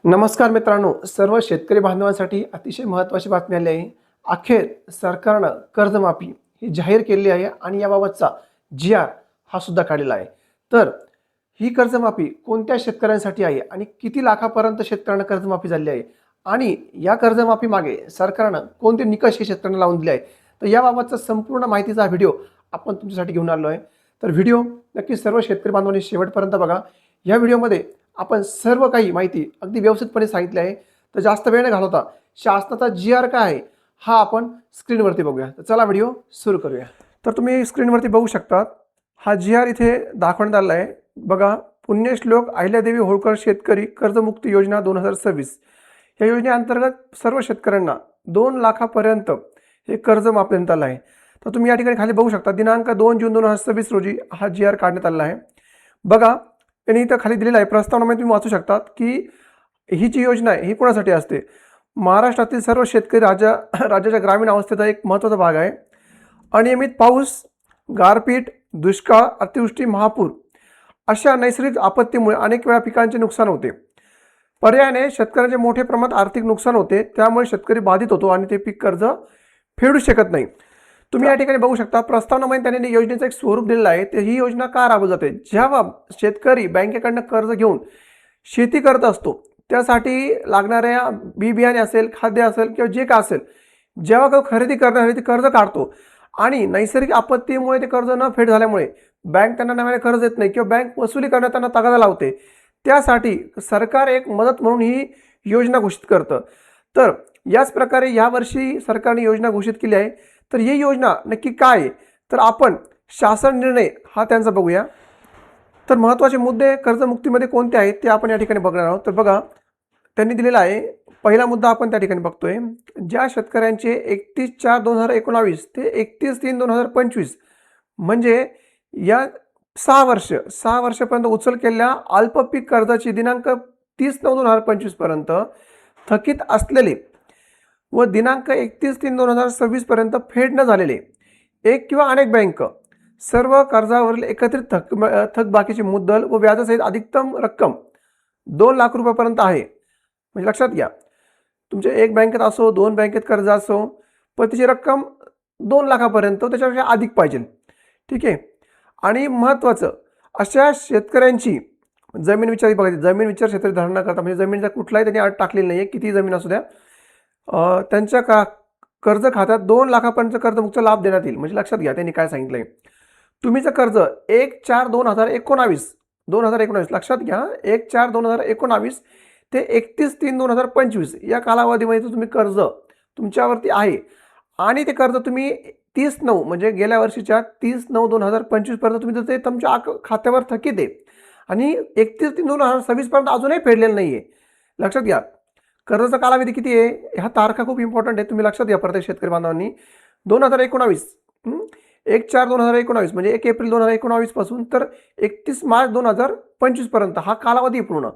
नमस्कार मित्रांनो, सर्व शेतकरी बांधवांसाठी अतिशय महत्त्वाची बातमी आली आहे. अखेर सरकारनं कर्जमाफी ही जाहीर केलेली आहे आणि याबाबतचा जी-आर हा सुद्धा काढलेला आहे. तर ही कर्जमाफी कोणत्या शेतकऱ्यांसाठी आहे आणि किती लाखापर्यंत शेतकऱ्यांना कर्जमाफी झाली आहे आणि या कर्जमाफी मागे सरकारनं कोणते निकष हे शेतकऱ्यांना लावून दिले आहे. तर याबाबतचा संपूर्ण माहितीचा व्हिडिओ आपण तुमच्यासाठी घेऊन आलो आहे. तर व्हिडिओ नक्की सर्व शेतकरी बांधवांनी शेवटपर्यंत बघा. या व्हिडिओमध्ये आपण सर्व काही माहिती अगदी व्यवस्थितपणे सांगितली आहे. तर जास्त वेळ न घालवता शासनाचा जी-आर काय आहे हा आपण स्क्रीनवरती बघूया. तर चला व्हिडिओ सुरू करूया. तर तुम्ही स्क्रीनवरती बघू शकता, हा जी-आर इथे दाखवण्यात आलेला आहे. बघा, पुण्यश्लोक अहिल्यादेवी होळकर शेतकरी कर्जमुक्ती योजना 2026 या योजनेअंतर्गत सर्व शेतकऱ्यांना 2 लाखापर्यंत हे कर्ज माफ देण्यात आलं आहे. तर तुम्ही या ठिकाणी खाली बघू शकता, दिनांक 2 जून 2026 रोजी हा जी-आर काढण्यात आलेला आहे. बघा, त्यांनी इथं खाली दिलेलं आहे, प्रस्तावनामध्ये तुम्ही वाचू शकतात की ही जी योजना आहे ही कोणासाठी असते. महाराष्ट्रातील सर्व शेतकरी राज्याच्या ग्रामीण अवस्थेचा एक महत्त्वाचा भाग आहे. अनियमित पाऊस, गारपीट, दुष्काळ, अतिवृष्टी, महापूर अशा नैसर्गिक आपत्तीमुळे अनेक वेळा पिकांचे नुकसान होते. पर्यायाने शेतकऱ्यांचे मोठे प्रमाणात आर्थिक नुकसान होते. त्यामुळे शेतकरी बाधित होतो आणि ते पीक कर्ज फेडू शकत नाही. तुम्ही या ठिकाणी बघू शकता, प्रस्तावनामध्ये त्यांनी योजनेचं एक स्वरूप दिलेलं आहे. तर ही योजना का राबवली जाते? जेव्हा शेतकरी बँकेकडनं कर्ज घेऊन शेती करत असतो, त्यासाठी लागणाऱ्या बी बियाणे असेल, खाद्य असेल किंवा जे काय असेल, जेव्हा तो खरेदी करण्यासाठी ते कर्ज काढतो आणि नैसर्गिक आपत्तीमुळे ते कर्ज न फेड झाल्यामुळे बँक त्यांना नव्याने कर्ज देत नाही किंवा बँक वसुली करण्यात त्यांना तगादा लावते, त्यासाठी सरकार एक मदत म्हणून ही योजना घोषित करतं. तर याच प्रकारे यावर्षी सरकारने योजना घोषित केली आहे. तर ही योजना नक्की काय आहे, तर आपण शासन निर्णय हा त्यांचा बघूया. तर महत्त्वाचे मुद्दे कर्जमुक्तीमध्ये कोणते आहेत ते आपण या ठिकाणी बघणार आहोत. तर बघा, त्यांनी दिलेला आहे. पहिला मुद्दा आपण त्या ठिकाणी बघतोय, ज्या शेतकऱ्यांचे 31/4/2019 ते 31/3/2025 म्हणजे या 6 वर्षापर्यंत उचल केलेल्या अल्पपीक कर्जाची दिनांक 30/9/2025 पर्यंत थकीत असलेले व दिनांक 31/3/2026 पर्यंत फेड न झालेले एक किंवा अनेक बँक सर्व कर्जावरील एकत्रित थकबाकीची मुद्दल व व्याजासहित अधिकतम रक्कम 2 लाख रुपयापर्यंत आहे. म्हणजे लक्षात घ्या, तुमच्या एक बँकेत असो, 2 बँकेत कर्ज असो, पण त्याची रक्कम 2 लाखापर्यंत त्याच्यापेक्षा अधिक पाहिजे. ठीक आहे. आणि महत्त्वाचं, अशा शेतकऱ्यांची जमीन विचार बघायची. जमीन विचार शेतकरी धरण करता, म्हणजे जमिनीचा कुठलाही त्यांनी अट टाकलेली नाही आहे, किती जमीन असू द्या, त्यांच्या कर्ज खात्यात 2 लाखापर्यंत कर्जमुक्तीचा लाभ देण्यात येईल. म्हणजे लक्षात घ्या त्यांनी काय सांगितलंय. तुम्हीचं कर्ज 1/4/2019 लक्षात घ्या, 1/4/2019 ते 31/3/2025 या कालावधीमध्ये तुम्ही कर्ज तुमच्यावरती आहे आणि ते कर्ज तुम्ही 30/9 म्हणजे गेल्या वर्षीच्या 30/9/2025 पर्यंत तुम्ही ते तुमच्या खात्यावर थकीत आहे आणि 31/3/2026 पर्यंत अजूनही फेडलेलं नाही आहे. लक्षात घ्या, कर्जाचा कालावधी किती आहे, ह्या तारखा खूप इम्पॉर्टंट आहे. तुम्ही लक्षात घ्या प्रत्येक शेतकरी बांधवांनी. 2019 1/4/2019 म्हणजे 1 एप्रिल 2019 पासून तर 31 मार्च 2025 पर्यंत हा कालावधी पूर्ण.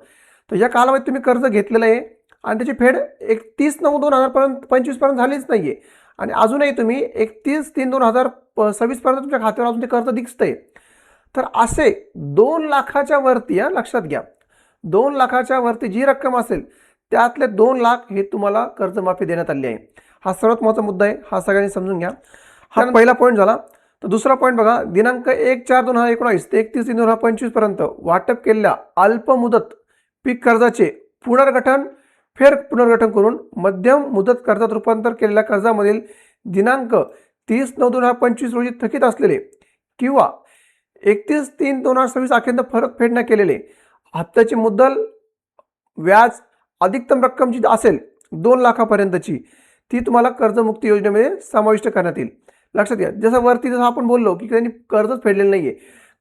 तर या कालावधीत तुम्ही कर्ज घेतलेलं आहे आणि त्याची फेड 31/9/2025 पर्यंत झालीच नाही आहे आणि अजूनही तुम्ही 31/3/2026 पर्यंत तुमच्या खात्यावर अजून ते कर्ज दिसतंय. तर असे 2 लाखाच्या वरती, लक्षात घ्या, 2 लाखाच्या वरती जी रक्कम असेल त्यातले 2 लाख हे तुम्हाला कर्जमाफी देण्यात आली आहे. हा सर्वात महत्त्वाचा मुद्दा आहे, हा सगळ्यांनी समजून घ्या. हा पहिला पॉईंट झाला. तर दुसरा पॉईंट बघा, दिनांक 1/4/2019 ते 31/3/2025 पर्यंत वाटप केलेल्या अल्पमुदत पीक कर्जाचे पुनर्गठन करून मध्यम मुदत कर्जात रूपांतर केलेल्या कर्जामधील दिनांक 30/9/2025 रोजी थकीत असलेले किंवा 31/3/2026 अखेर फरक फेड न केलेले हप्त्याची मुद्दल, व्याज, अधिकतम रक्कम जी असेल 2 लाखापर्यंतची, ती तुम्हाला कर्जमुक्ती योजनेमध्ये समाविष्ट करण्यात येईल. लक्षात घ्या, जसं आपण बोललो की त्यांनी कर्जच फेडलेलं नाही आहे,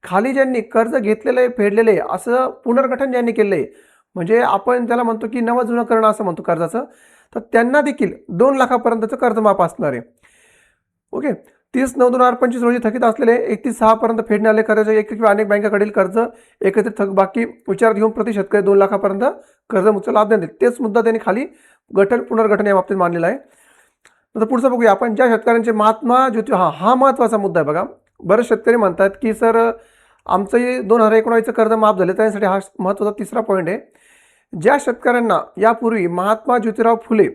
खाली ज्यांनी कर्ज घेतलेलं आहे, फेडलेलं आहे, असं पुनर्गठन ज्यांनी केलं आहे, म्हणजे आपण त्याला म्हणतो की नवं जुनं करणं असं म्हणतो कर्जाचं, तर त्यांना देखील 2 लाखापर्यंतचं कर्ज माफ असणार आहे. ओके. 30/9/2025 रोजी थकीत असलेले 31/6 पर्यंत फेडणे आले कर्जाचे एक किंवा अनेक बँकाकडील कर्ज एकत्रित थकबाकी विचारात घेऊन प्रति शेतकरी 2 लाखापर्यंत कर्जमुक्तीचा लाभ देण्यात येईल. तेच मुद्दा त्यांनी खाली पुनर्गठन या बाबतीत मांडलेला आहे. तर पुढचं बघूया आपण, ज्या शेतकऱ्यांचे महात्मा ज्योती, हा महत्त्वाचा मुद्दा आहे. बघा, बरेच शेतकरी म्हणतात की सर आमचंही 2019चं कर्ज माफ झालं, त्यासाठी हा महत्त्वाचा तिसरा पॉईंट आहे. ज्या शेतकऱ्यांना यापूर्वी महात्मा ज्योतिराव फुले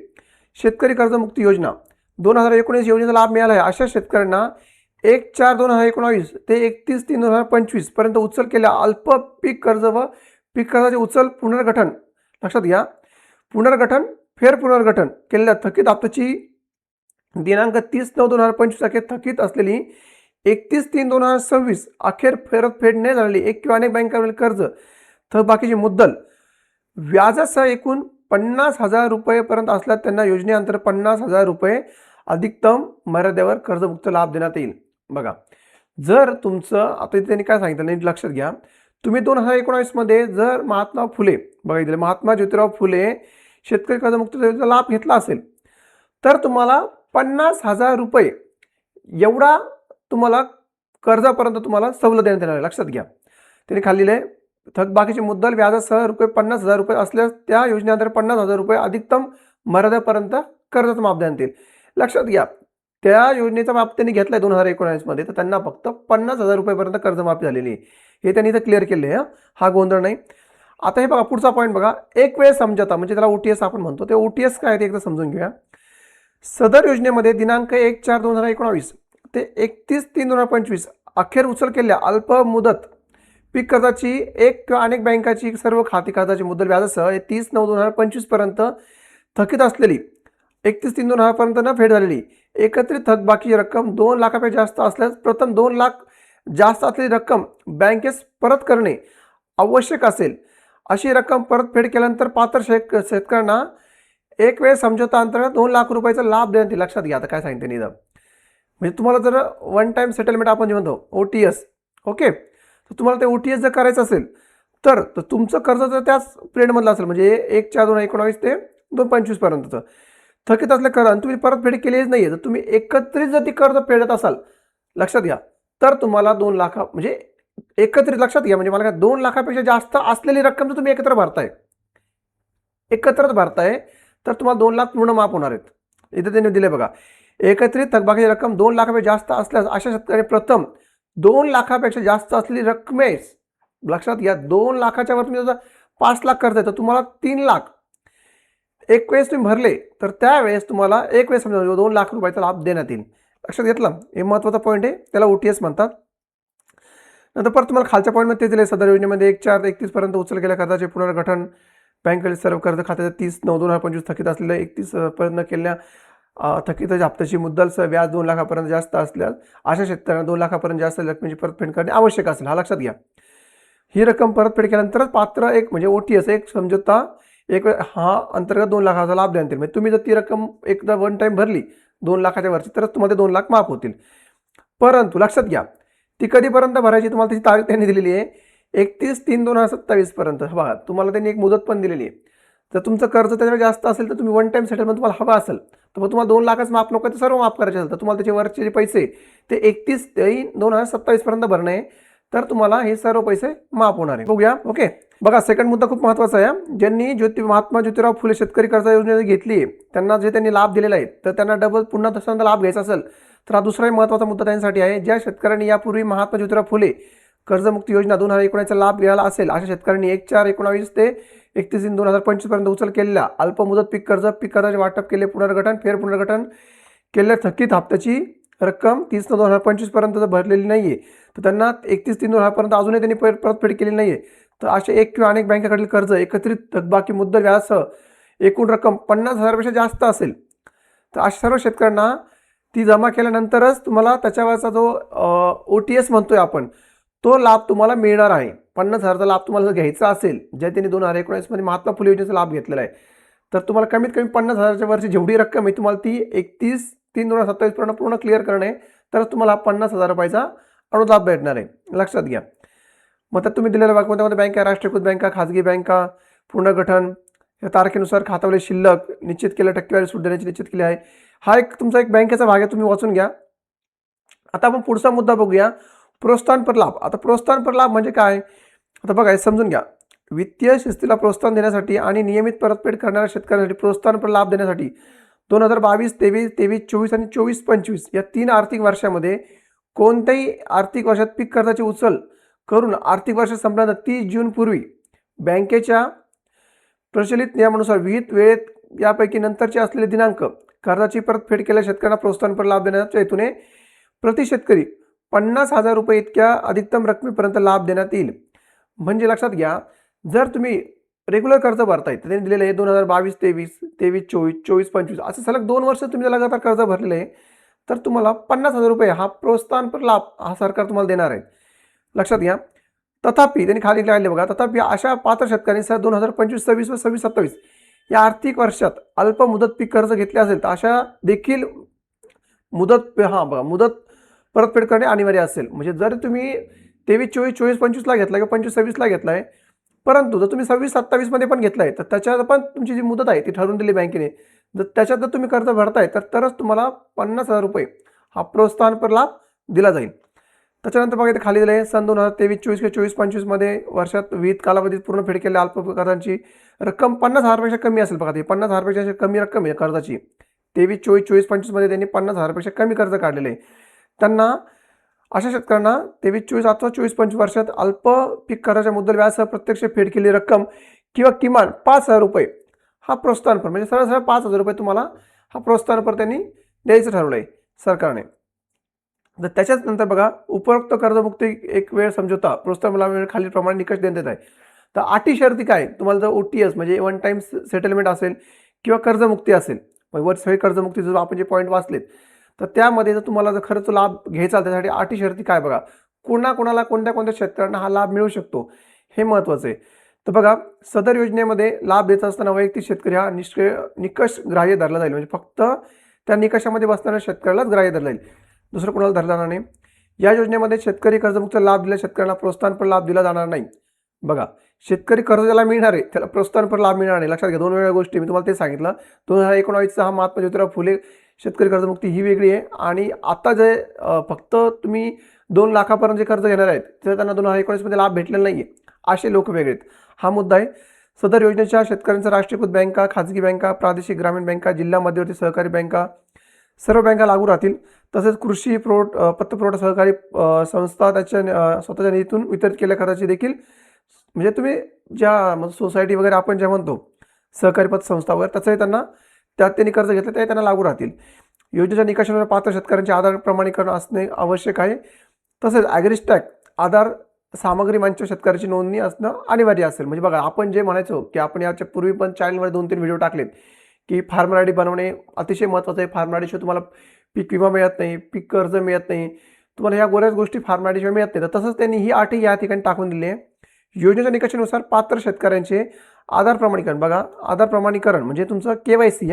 शेतकरी कर्जमुक्ती योजना 2019 योजनेचा लाभ मिळाला आहे, अशा शेतकऱ्यांना 1/4/2019 ते 31/3/2025 पर्यंत उचल केल्या अल्प पीक कर्ज व पीक कर्जाचे उचल पुनर्गठन, लक्षात घ्या, पुनर्गठन फेरपुनर्गठन केलेल्या थकीत हप्त्याची दिनांक 30/9/2025 अखेर थकीत असलेली 31/3/2026 अखेर परतफेड न झालेली एक किंवा अनेक बँकांवरील कर्ज थकबाकीची मुद्दल व्याजासह एकूण 50,000 रुपयेपर्यंत असल्यास त्यांना योजनेअंतर्गत 50,000 रुपये अधिकतम मर्यादेवर कर्जमुक्त लाभ देण्यात येईल. बघा, जर तुमचं आता इथे त्यांनी काय सांगितलं नीट लक्षात घ्या, तुम्ही 2019 मध्ये जर महात्मा फुले बघितले महात्मा ज्योतिराव फुले शेतकरी कर्जमुक्त योजनेचा लाभ घेतला असेल तर तुम्हाला 50,000 रुपये एवढा तुम्हाला कर्जापर्यंत तुम्हाला सवलत देण्यात येणार आहे. लक्षात घ्या, त्यांनी खाल्लेले थकबाकीची मुद्दल व्याजासह रुपये 50,000 रुपये असल्यास त्या योजनेअंतर्गत 50,000 रुपये अधिकतम मर्यादेपर्यंत कर्जाचा माफ देण्यात येईल. लक्षात घ्या, त्या योजनेचा माप त्यांनी घेतलाय 2019 मध्ये, तर त्यांना फक्त 50,000 रुपयेपर्यंत कर्जमाफी झालेली आहे. हे त्यांनी इथं क्लिअर केले आहे, हा गोंधळ नाही. आता हे बघा पुढचा पॉईंट बघा, एक वेळ समझोता म्हणजे त्याला OTS आपण म्हणतो, ते OTS काय ते एकदा समजून घेऊया. सदर योजनेमध्ये दिनांक 1/4/2019 ते 31/3/2025 अखेर उचल केलेल्या अल्प मुदत पीक कर्जाची एक किंवा अनेक बँकाची सर्व खाती कर्जाची मुद्दल व्याजासह 30/9/2025 पर्यंत थकीत असलेली 31/3/2025 पर्यंत न फेड झालेली एकत्रित थकबाकी रक्कम 2 लाखापेक्षा जास्त असल्यास प्रथम 2 लाख जास्त असलेली रक्कम बँकेस परत करणे आवश्यक असेल. अशी रक्कम परतफेड केल्यानंतर पात्र शेतकऱ्यांना एक वेळ समझोता अंतर्गत 2 लाख रुपयाचा लाभ देण्यात येईल. लक्षात घ्या, आता काय सांगितलं निदान म्हणजे तुम्हाला जर वन टाइम सेटलमेंट आपण जे म्हणतो OTS, ओके, तर तुम्हाला ते OTS जर करायचं असेल तर तुमचं कर्ज जर त्याच पिरियडमधलं असेल म्हणजे 1/4/2019 ते 2/25 पर्यंतचं थकीत असल्या कर्ज आणि तुम्ही परतफेड केलीच नाही आहे, तर तुम्ही एकत्रित जर ती कर्ज फेडत असाल, लक्षात घ्या, तर तुम्हाला 2 लाख म्हणजे एकत्रित, लक्षात घ्या, म्हणजे मला काय 2 लाखापेक्षा जास्त असलेली रक्कम जर तुम्ही एकत्रच भरताय तर तुम्हाला 2 लाख पूर्ण माफ होणार आहेत. इथे त्यांनी दिले बघा, एकत्रित थकबाकीची रक्कम 2 लाखापेक्षा जास्त असल्यास अशा शेतकऱ्याने प्रथम 2 लाखापेक्षा जास्त असलेली रकमेस, लक्षात घ्या, 2 लाखाच्या वर तुम्ही जर 5 लाख कर्ज आहे तर तुम्हाला 3 लाख एक वेळेस तुम्ही भरले तर त्यावेळेस तुम्हाला एक वेळेस समजा 2 लाख रुपयाचा लाभ देण्यात येईल. लक्षात घेतलं, हे महत्त्वाचा पॉईंट आहे, त्याला OTS म्हणतात. नंतर परत तुम्हाला खालच्या पॉईंटमध्ये ते दिले, सदर योजनेमध्ये 1/4/31 पर्यंत उचल केल्या कर्जाचे पुनर्गठन बँकेतील सर्व कर्ज खात्याचे 30/9/2025 थकीत असलेल्या 31 पर्यंत केलेल्या थकीत हप्त्याची मुद्दलसह व्याज 2 लाखापर्यंत जास्त असल्यास अशा शेतकऱ्यांना 2 लाखापर्यंत जास्त रकमेची परतफेड करणे आवश्यक असेल. हा लक्षात घ्या, ही रक्कम परतफेड केल्यानंतरच पात्र एक म्हणजे OTS एक समझोता एक हा अंतर्गत 2 लाखाचा लाभ देण्यात येईल. म्हणजे तुम्ही जर ती रक्कम एकदा वन टाइम भरली 2 लाखाच्या वरची तरच तुम्हाला 2 लाख माफ होतील. परंतु लक्षात घ्या, ती कधीपर्यंत भरायची तुम्हाला त्याची तारीख त्यांनी दिलेली आहे 31/3/2027 पर्यंत. बघा, तुम्हाला त्यांनी एक मुदत पण दिलेली आहे. जर तुमचं कर्ज त्याच्यावर जास्त असेल तर तुम्ही वन टाइम सेटलमेंट तुम्हाला हवा असेल तर मग तुम्हाला 2 लाखच माफ नको तर सर्व माफ करायचे असेल तर तुम्हाला त्याचे वरचे जे पैसे ते 31/3/2027 पर्यंत भरणे, तर तुम्हाला हे सर्व पैसे माफ होणार आहे. बघूया, ओके. बघा, सेकंड मुद्दा खूप महत्त्वाचा आहे. ज्यांनी महात्मा ज्योतिराव फुले शेतकरी कर्ज योजना घेतली आहे त्यांना जे त्यांनी लाभ दिलेला आहे तर त्यांना डबल पुन्हा तसा लाभ घ्यायचा असेल तर हा दुसराही महत्त्वाचा मुद्दा त्यांच्यासाठी आहे. ज्या शेतकऱ्यांनी यापूर्वी महात्मा ज्योतिराव फुले कर्जमुक्ती योजना 2019चा लाभ घ्यायला असेल अशा शेतकऱ्यांनी 1/4/19 ते 31/3/2025 पर्यंत उचल केलेल्या अल्पमुदत पीक कर्जाचे वाटप केले, पुनर्गठन पुनर्गठन केलेल्या थकीत हप्त्याची रक्कम 30/9/2025 पर्यंत जर भरलेली नाहीये तर त्यांना 31/3/2025 पर्यंत अजूनही त्यांनी परतफेड केलेली नाहीये तर असे एक किंवा अनेक बँकेकडील कर्ज एकत्रित थकबाकी मुद्दल व्याजासह एकूण रक्कम 50,000 पेक्षा जास्त असेल तर अशा सर्व शेतकऱ्यांना ती जमा केल्यानंतरच तुम्हाला त्याच्यावरचा जो OTS म्हणतोय आपण तो लाभ तुम्हाला मिळणार आहे. 50,000चा लाभ तुम्हाला जर घ्यायचा असेल, ज्या त्यांनी 2019 मध्ये महात्मा फुले योजनेचा लाभ घेतलेला आहे, तर तुम्हाला कमीत कमी 50,000च्या वरची जेवढी रक्कम आहे तुम्हाला ती 31/3/2027 पर्यंत पूर्ण क्लिअर करणे, तरच तुम्हाला 50,000 रुपयाचा अनुदान भेटणार आहे. लक्षात घ्या. मग तर तुम्ही दिलेल्या कोणत्या बँका, राष्ट्रीयकृत बँका, खाजगी बँका, पुनर्गठन या तारखेनुसार खात्यावरील शिल्लक निश्चित केल्या टक्केवारी सूट देण्याची निश्चित केली आहे. हा एक तुमचा एक बँकेचा भाग आहे, तुम्ही वाचून घ्या. आता आपण पुढचा मुद्दा बघूया, प्रोत्साहनपर लाभ. आता प्रोत्साहनपर लाभ म्हणजे काय, आता बघा, समजून घ्या. वित्तीय शिस्तीला प्रोत्साहन देण्यासाठी आणि नियमित परतफेड करणाऱ्या शेतकऱ्यांसाठी प्रोत्साहनपर लाभ देण्यासाठी 2022, 23, आणि 24-25 या 3 आर्थिक वर्षामध्ये कोणत्याही आर्थिक वर्षात पीक कर्जाची उचल करून आर्थिक वर्ष संपल्यानंतर 30 जून पूर्वी बँकेच्या प्रचलित नियमानुसार विहित वेळेत यापैकी नंतरचे असलेले दिनांक कर्जाची परतफेड केल्या शेतकऱ्यांना प्रोत्साहनपर लाभ देण्याच्या हेतूने प्रति शेतकरी 50,000 रुपये इतक्या अधिकतम रकमेपर्यंत लाभ देण्यात येईल. म्हणजे लक्षात घ्या, जर तुम्ही रेग्युलर कर्ज भरताय तर त्यांनी दिलेलं आहे 2022-23, 23-24, 24-25 असं सलग 2 वर्ष तुम्ही लगातार कर्ज भरलेलं आहे, तर तुम्हाला 50,000 रुपये हा प्रोत्साहनपर लाभ हा सरकार तुम्हाला देणार आहे. लक्षात घ्या. तथापि त्यांनी खाली लिहिले बघा, तथापि अशा पात्र शेतकऱ्यांनी 2025-26 व 26-27 या आर्थिक वर्षात अल्प मुदत पीक कर्ज घेतले असेल तर अशा देखील मुदत परतफेड करणे अनिवार्य असेल. म्हणजे जर तुम्ही 23-24, 24-25ला घेतला किंवा 25-26ला घेतलाय, परंतु जर तुम्ही 26-27 मध्ये पण घेतलाय तर त्याच्यात पण तुमची जी मुदत आहे ती ठरवून दिली बँकेने, जर त्याच्यात जर तुम्ही कर्ज भरताय तरच तुम्हाला 50,000 रुपये हा प्रोत्साहनपर लाभ दिला जाईल. त्याच्यानंतर बघा इथे खाली दिले आहे, सन 2023-24 किंवा 24-25 मध्ये वर्षात विहित कालावधीत पूर्ण फेड केलेल्या अल्प कर्जांची रक्कम 50,000 पेक्षा कमी असेल. बघा, ते 50,000 पेक्षा कमी रक्कम आहे कर्जाची. 23-24, 24-25 मध्ये त्यांनी 50,000 पेक्षा कमी कर्ज काढलेले आहे. त्यांना अशा शेतकऱ्यांना 23-24 अथवा 24-25 वर्षात अल्प पीक कर्जाच्या मुद्दल व्याजासह प्रत्यक्ष फेड केलेली रक्कम किंवा किमान 5,000 रुपये हा प्रोत्साहनपर, म्हणजे सरळ 5,000 रुपये तुम्हाला हा प्रोत्साहनपर त्यांनी द्यायचं ठरवलं आहे सरकारने. तर त्याच्याच नंतर बघा, उपरोक्त कर्जमुक्ती एक वेळ समझोता प्रोत्साहन वेळ खालीलप्रमाणे निकष देण्यात येत आहे. तर अटी शर्ती काय, तुम्हाला जर OTS म्हणजे वन टाइम सेटलमेंट असेल किंवा कर्जमुक्ती असेल, वर सगळी कर्जमुक्ती जर आपण जे पॉईंट वाचलेत, तर त्यामध्ये जर तुम्हाला जर खरंच लाभ घ्यायचा त्यासाठी अटी शर्ती काय बघा, कोणाकोणाला कोणत्या शेतकऱ्यांना हा लाभ मिळू शकतो हे महत्त्वाचं आहे. तर बघा, सदर योजनेमध्ये लाभ देत असताना वैयक्तिक शेतकरी हा निकष ग्राह्य धरला जाईल. म्हणजे फक्त त्या निकषामध्ये बसणाऱ्या शेतकऱ्यालाच ग्राह्य धरला जाईल, दुसरं कोणाला धरला जाणार नाही. या योजनेमध्ये शेतकरी कर्जमुक्तीचा लाभ दिल्या शेतकऱ्यांना प्रोत्साहनपर लाभ दिला जाणार नाही. बघा, शेतकरी कर्ज ज्याला मिळणार आहे त्याला प्रोत्साहनपर लाभ मिळणार नाही. लक्षात घ्या, 2 वेगळ्या गोष्टी मी तुम्हाला ते सांगितलं. 2019चा हा महात्मा ज्योतिराव फुले शेतकरी कर्जमुक्ती ही वेगळी आहे, आणि आता जे फक्त तुम्ही 2 लाखापर्यंत जे कर्ज घेणार आहेत तर त्यांना 2019 मध्ये लाभ भेटलेला नाहीये, असे लोक वेगळे आहेत. हा मुद्दा आहे. सदर योजनेच्या शेतकऱ्यांचा राष्ट्रीयकृत बँका, खाजगी बँका, प्रादेशिक ग्रामीण बँका, जिल्हा मध्यवर्ती सहकारी बँका सर्व बँका लागू राहतील. तसेच कृषी पतपुरवठा सहकारी संस्था त्याच्या स्वतःच्या निधीतून वितरित केल्या कर्जाची देखील, म्हणजे तुम्ही ज्या सोसायटी वगैरे आपण ज्या म्हणतो सहकारी पतसंस्था वगैरे, त्याचंही त्यांना त्यात त्यांनी कर्ज घेतलं ते त्यांना लागू राहतील. योजनेच्या निकषानुसार पात्र शेतकऱ्यांचे आधार प्रमाणीकरण असणे आवश्यक आहे. तसेच ॲग्रिस्टॅक आधार सामग्री मंच शेतकऱ्याची नोंदणी असणं अनिवार्य असेल. म्हणजे बघा, आपण जे म्हणायचो की आपण याच्या पूर्वी पण चॅनलमध्ये 2-3 व्हिडिओ टाकलेत की फार्मर आय डी बनवणे अतिशय महत्त्वाचं आहे. फार्मर आय डीशिवाय तुम्हाला पीक विमा मिळत नाही, पीक कर्ज मिळत नाही, तुम्हाला ह्या बऱ्याच गोष्टी फार्मर आय डीशिवाय मिळत नाही. तर तसंच त्यांनी ही अटी या ठिकाणी टाकून दिली आहे. योजनेच्या निकषानुसार पात्र शेतकऱ्यांचे आधार प्रमाणीकरण, बघा आधार प्रमाणीकरण म्हणजे तुमचं KYC,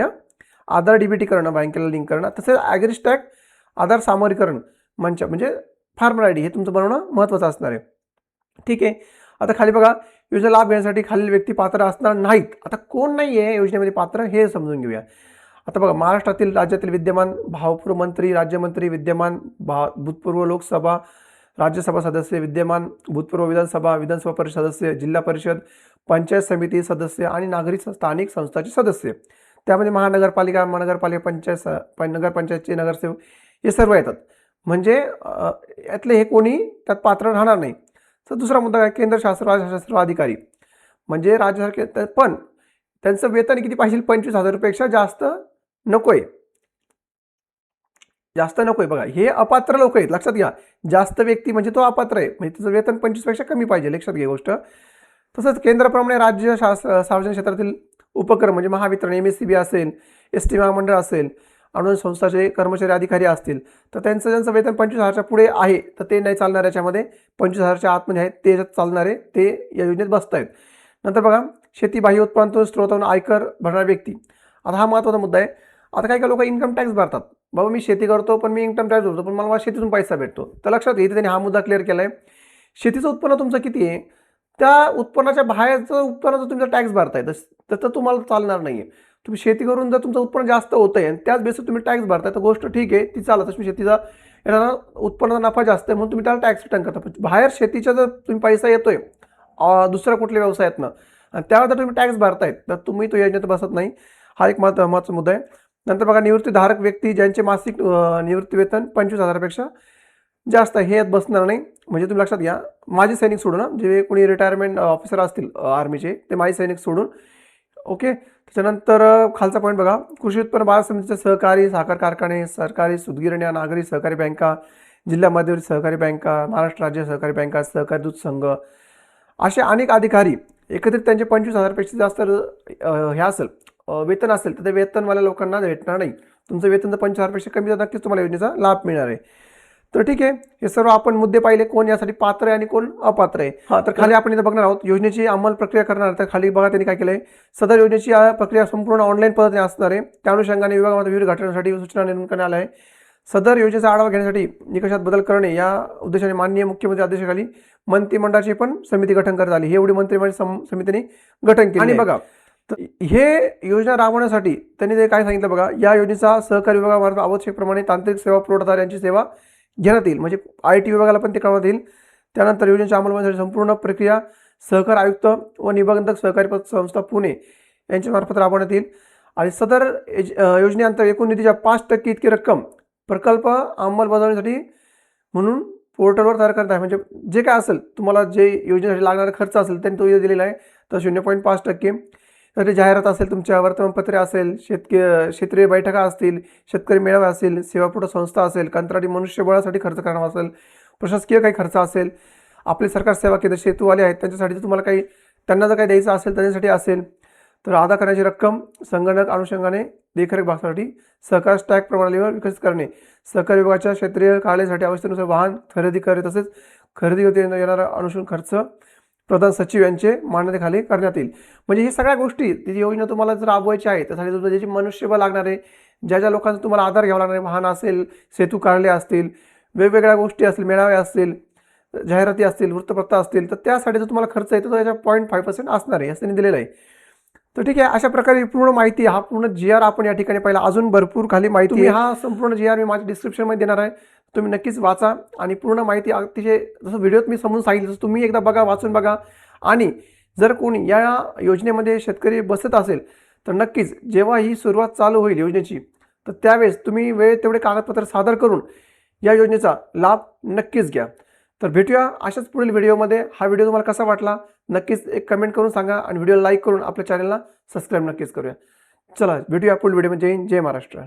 आधार DBT करणं, बँकेला लिंक करणं, तसेच ॲग्रिस्टॅक आधार सामग्रीकरण मंच म्हणजे फार्मर आय डी हे तुमचं बनवणं महत्त्वाचं असणार आहे. ठीक आहे. आता खाली बघा, योजना लाभ घेण्यासाठी खालील व्यक्ती पात्र असणार नाहीत. आता कोण नाही आहे योजनेमध्ये पात्र हे समजून घेऊया. आता बघा, महाराष्ट्रातील राज्यातील विद्यमान भावपूर्व मंत्री, राज्यमंत्री, विद्यमान भूतपूर्व लोकसभा राज्यसभा सदस्य, विद्यमान भूतपूर्व विधानसभा परिषद सदस्य, जिल्हा परिषद, पंचायत समिती सदस्य आणि नागरिक स्थानिक संस्थाचे सदस्य, त्यामध्ये महानगरपालिका, नगरपंचायतचे नगरसेवक हे सर्व येतात. म्हणजे यातले हे कोणी त्यात पात्र राहणार नाही. तर दुसरा मुद्दा काय, केंद्र शास्त्र राज्यशास्त्र अधिकारी म्हणजे राज्य सरकार, पण त्यांचं वेतन किती पाहिजे, 25,000 रुपयापेक्षा जास्त नकोय, जास्त नकोय. बघा, हे अपात्र लोक आहेत, लक्षात घ्या. जास्त व्यक्ती म्हणजे तो अपात्र आहे, म्हणजे त्याचं वेतन 25 पेक्षा कमी पाहिजे, लक्षात घ्या गोष्ट. तसंच केंद्राप्रमाणे राज्य सार्वजनिक क्षेत्रातील उपक्रम म्हणजे महावितरण, MSCB असेल, ST महामंडळ असेल, अनुदान संस्थाचे कर्मचारी अधिकारी असतील, तर ज्यांचं वेतन 25,000च्या पुढे आहे तर ते नाही चालणार. याच्यामध्ये 25,000च्या आतमध्ये आहेत ते चालणारे ते या योजनेत बसत आहेत. नंतर बघा, शेती बाह्य उत्पन्नातून स्त्रोतावरून आयकर भरणारे व्यक्ती, आता हा महत्त्वाचा मुद्दा आहे. आता काही लोक इन्कम टॅक्स भरतात, बाबा मी शेती करतो पण मी इन्कम टॅक्स भरतो पण मला शेतीतून पैसा भेटतो. तर लक्षात घ्या, त्यांनी हा मुद्दा क्लिअर केला आहे. शेतीचं उत्पन्न तुमचं किती आहे, त्या उत्पन्नाच्या बाहेरचं उत्पन्न जर तुमचा टॅक्स भरताय तर तुम्हाला चालणार नाही आहे. तुम्ही शेती करून जर तुमचं उत्पन्न जास्त होतं आहे आणि त्याच बेसवर तुम्ही टॅक्स भरताय तर गोष्ट ठीक आहे, ती चालत. तुम्ही शेतीचा येणारा उत्पन्नाचा नफा जास्त आहे म्हणून तुम्ही त्याला टॅक्स रिटर्न करता. बाहेर शेतीचा जर तुम्ही पैसा येतोय दुसऱ्या कुठल्या व्यवसायातनं आणि त्यावर जर तुम्ही टॅक्स भरतायत तर तुम्ही तो योजनेत बसत नाही. हा एक महत्त्वाचा मुद्दा आहे. नंतर बघा, निवृत्तीधारक व्यक्ती ज्यांचे मासिक निवृत्ती वेतन 25,000पेक्षा जास्त हे बसणार नाही. म्हणजे तुम्ही लक्षात घ्या, माजी सैनिक सोडून, जे कोणी रिटायरमेंट ऑफिसर असतील आर्मीचे ते माजी सैनिक सोडून ओके. त्याच्यानंतर खालचा पॉईंट बघा, कृषी उत्पन्न बाजार समितीचे सहकारी साखर कारखाने, सरकारी सूतगिरण्या, नागरी सहकारी बँका, जिल्हा मध्यवर्ती सहकारी बँका, महाराष्ट्र राज्य सहकारी बँका, सहकारी दूध संघ, असे अनेक अधिकारी एकत्रित त्यांचे 25,000 पेक्षा जास्त हे असेल वेतन असेल तर ते वेतनवाल्या लोकांना भेटणार नाही. तुमचं वेतन जर 25,000 पेक्षा कमी तर नक्कीच तुम्हाला योजनेचा लाभ मिळणार आहे. तर ठीक आहे, हे सर्व आपण मुद्दे पाहिले, कोण यासाठी पात्र आहे आणि कोण अपात्र आहे. हा, तर खाली आपण इथं बघणार आहोत योजनेची अंमल प्रक्रिया करणार. तर खाली बघा त्यांनी काय केलंय, सदर योजनेची प्रक्रिया संपूर्ण ऑनलाईन पद्धतीने असणार आहे. त्या अनुषंगाने विभागामध्ये विविध घटनांसाठी सूचना निर्माण करण्यात आल्या आहे. सदर योजनेचा आढावा घेण्यासाठी निकषात बदल करणे या उद्देशाने माननीय मुख्यमंत्री आदेशाखाली मंत्रिमंडळाची पण समिती गठन करण्यात आली. ही एवढी मंत्रिमंडळ समितीने गठन केली. आणि बघा, तर हे योजना राबवण्यासाठी त्यांनी ते काय सांगितलं बघा, या योजनेचा सहकारी विभागामार्फत आवश्यकप्रमाणे तांत्रिक सेवा पुरवठादार यांची सेवा घेण्यात येईल. म्हणजे IT विभागाला पण ते करण्यात येईल. त्यानंतर योजनेच्या अंमलबजावणीसाठी संपूर्ण प्रक्रिया सहकार आयुक्त व निबंधक सहकारी संस्था पुणे यांच्या मार्फत राबवण्यात येईल. आणि सदर योजनेअंतर्गत एकूण निधीच्या 5% इतकी रक्कम प्रकल्प अंमलबजावणीसाठी म्हणून पोर्टलवर तयार करत आहे. म्हणजे जे काय असेल तुम्हाला जे योजनेसाठी लागणारा खर्च असेल त्यांनी तो दिलेला आहे. तर 0.5% तर जाहिरात असेल, तुमच्या वर्तमानपत्रे असेल, क्षेत्रीय बैठका असतील, शेतकरी मेळावे असेल, सेवापुरवठा संस्था असेल, कंत्राटी मनुष्यबळासाठी खर्च करणार असेल, प्रशासकीय काही खर्च असेल, आपले सरकार सेवा केंद्र सेतूवाले आहेत त्यांच्यासाठी तुम्हाला काही त्यांना जर काही द्यायचं असेल त्यांच्यासाठी असेल, तर अदा करण्याची रक्कम संगणक अनुषंगाने देखरेख भागासाठी सहकार स्टॅक प्रणालीवर विकसित करणे, सहकारी विभागाच्या क्षेत्रीय कार्यालयासाठी आवश्यकतेनुसार वाहन खरेदी करे, तसेच खरेदी येणारा अनुषंग खर्च प्रधान सचिव यांचे मान्यतेखाली करण्यात येईल. म्हणजे ही सगळ्या गोष्टी ती योजना तुम्हाला जर राबवायची आहे त्यासाठी तुमचं ज्याची मनुष्यबळ लागणार आहे, ज्या ज्या लोकांचा तुम्हाला आधार घ्यावा लागणार आहे, वाहन असेल, सेतू कार्यालय असतील, वेगवेगळ्या गोष्टी असतील, मेळावे असतील, जाहिराती असतील, वृत्तपत्र असतील, तर त्यासाठी जो तुम्हाला खर्च येतो तो याच्या 0.5% असणार आहे असं त्यांनी दिलेलं आहे. तर ठीक आहे, अशा प्रकारे पूर्ण माहिती, हा पूर्ण GR आपण या ठिकाणी पाहिला. अजून भरपूर खाली माहिती, हा संपूर्ण GR मी माझ्या डिस्क्रिप्शनमध्ये देणार आहे, तुम्ही नक्कीच वाचा आणि पूर्ण माहिती अतिशय जसं व्हिडिओत मी समजून सांगितलं तसं तुम्ही एकदा बघा, वाचून बघा. आणि जर कोणी या योजनेमध्ये शेतकरी बसत असेल तर नक्कीच जेव्हा ही सुरुवात चालू होईल योजनेची तर त्यावेळेस तुम्ही वेळेत तेवढे कागदपत्र सादर करून या योजनेचा लाभ नक्कीच घ्या. तर भेटूया अशाच पुढील व्हिडिओमध्ये. हा व्हिडिओ तुम्हाला कसा वाटला नक्कीच एक कमेंट करून सांगा आणि व्हिडिओला लाईक करून आपल्या चॅनलला सबस्क्राईब नक्कीच करूया. चला भेटूया पुढील व्हिडिओमध्ये. जय हिंद, जय महाराष्ट्र.